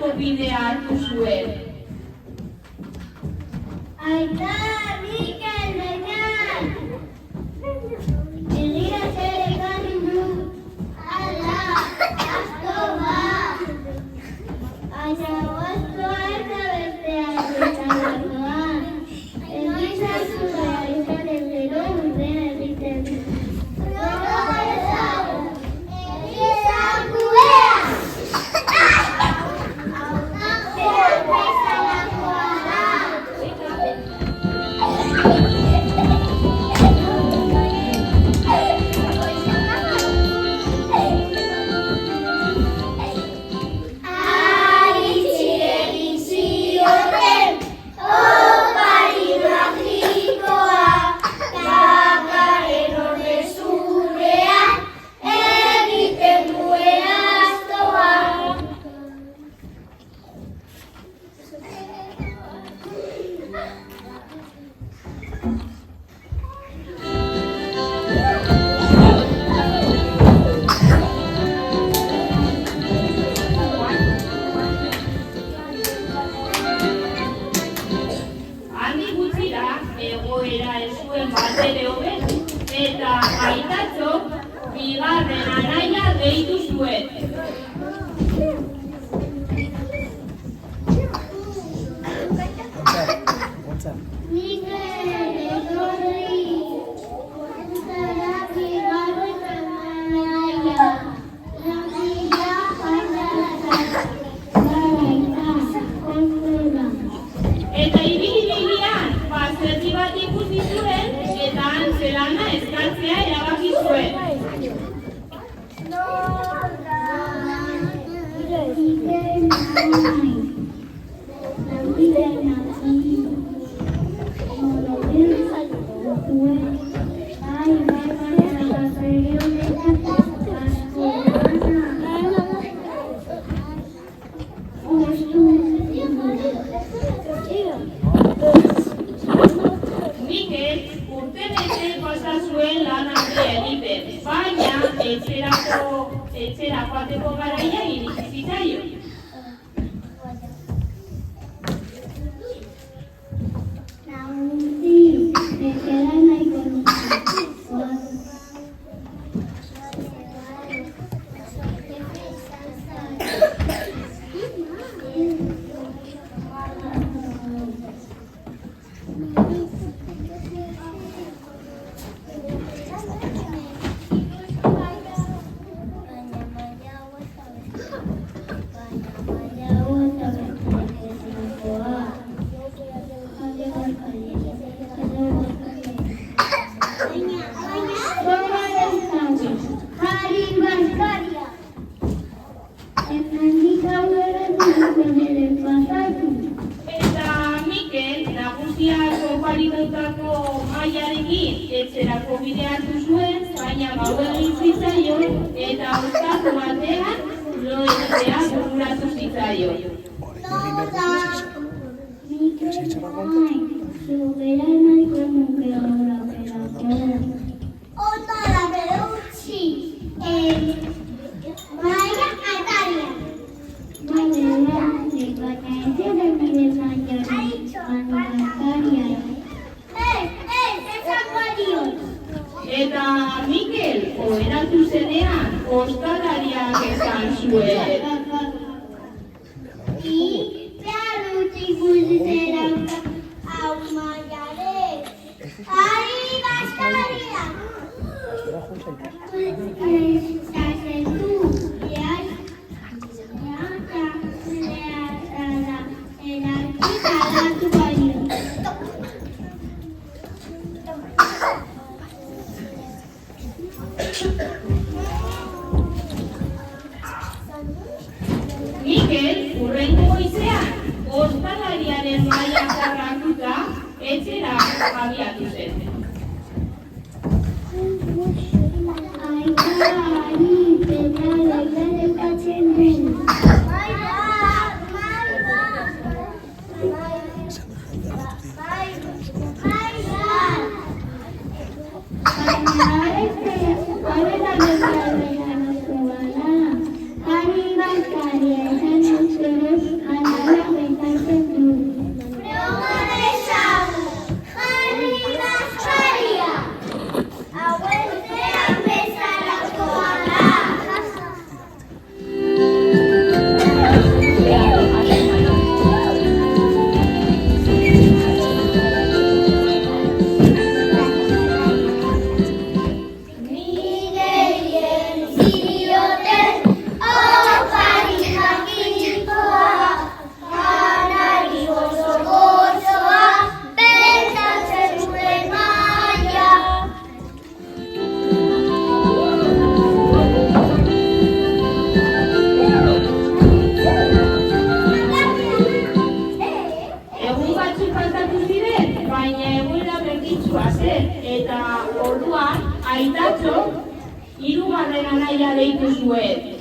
etxerako bidea hartu zuen. Aita, Mikel, beñat! Egira zer ekarri du. Ala, asko ba! Aina goztua eta bestea egitarakoan. Egizatu behar izaten gero urren egiten du. Rogo ezagun! Egizatu behar! Zer bezalakoa da! Egoera ez zuen batere hobetu eta aitatxok bigarren anaia deitu zuen. Mikel, etorri! Zara bigarren anaia. Lagia aitatxok. Garaita, kontura. Eta ibili-bilian bazterdi bat ikusi zuen eta antzelana eskatzea erabaki zuen. Mikel urtebete pasa zuen lan handia egiten, baina etxera joateko garaia iritsi zitzaion. Nagusi, etxera nahiko nuke. Eta Mikel nagusiak oparitutako mailarekin etxerako bidea hartu zuen, baina gaur egin zitzaion eta ostatu batean lo egitea bururatu zitzaion. Eta Mikel oheratu zenean ostalariak esan zuen. Behar dut ikusi zera hau maiare. Ari baskaria! Mikel hurrengo goizean ostalariaren maila jarratuta etxera abiatu zen. aitatxok hirugarren anaia deitu zuen.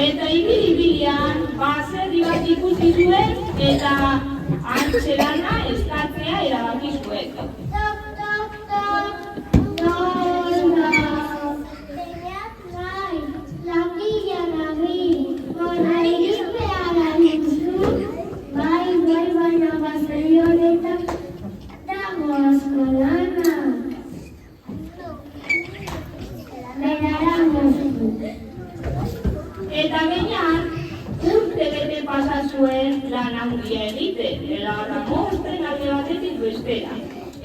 Eta ibil-ibilian baserri bat ikusi zuen eta antzelana eskatzea erabaki zuen. Eta gainean, urte bete pasa zuen lan handia egiten, Larramostren alde batetik bestera.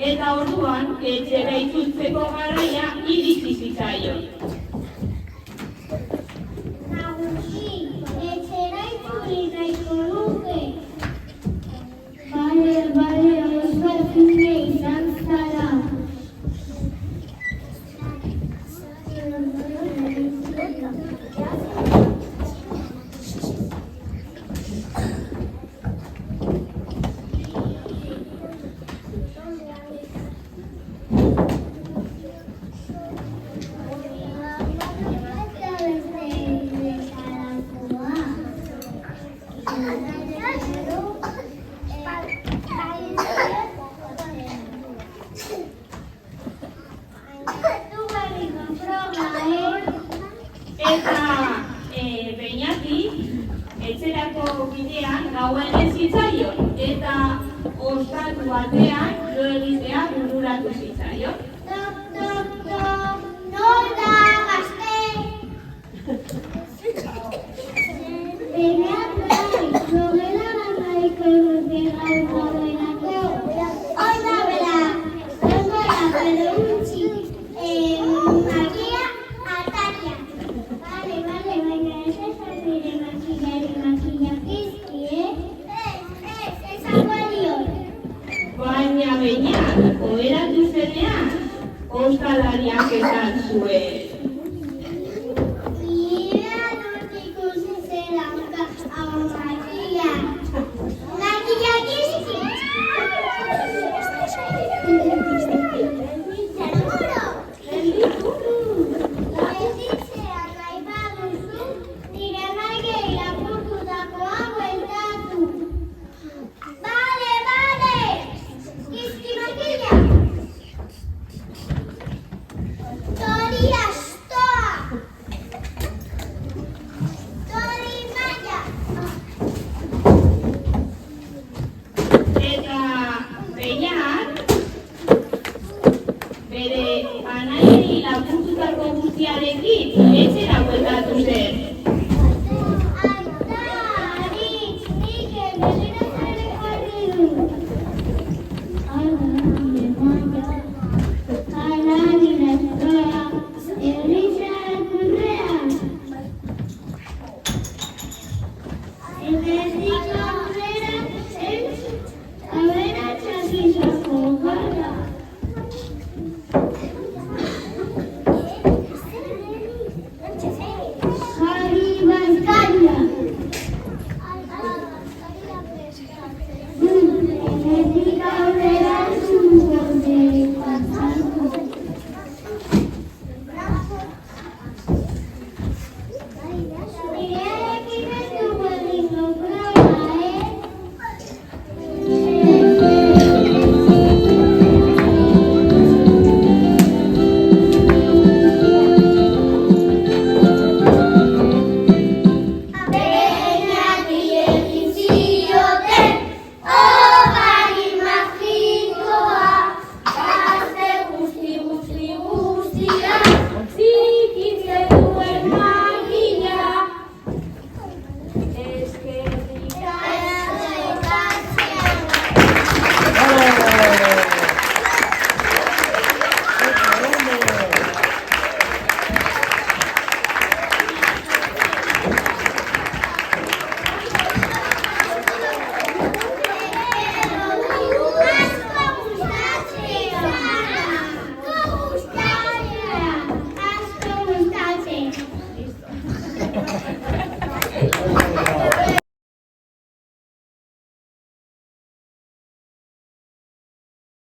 Eta orduan, etxera itzultzeko garaia iritsi zitzaion. Nagusi, etxera itzuli nahiko nuke. Bale, oso zine izan zara. Eta Beñati etxerako bidean gauen ez zitzaion, eta ostatu batean lo egitea bururatu zitzaion. Nor da gazte? Benean bai, nogela ganaiko egotegarko duenako. Hoi da bera, zengoela bere utzi, magia atakia. Bale, baina ez esan bere makila pizki, esango dion. Baina Beñat, oheratu zenean, ostalariak esan zuen. Ira dut ikusi zela hau makia. Makia pizki. Gelditzea nahi baduzu, nire nahi lapurtutakoa bueltatu. Bale, izki makila. Tori astoa. Tori maia. Eta Beñat, bere anaiei lapurtutako guztiarekin etxera bueltatu zen. Aita, aritz, nike, berriro zare jarri du. Ala, nire maia. Ala, nire astoa. Errizara kurrea. Eberriko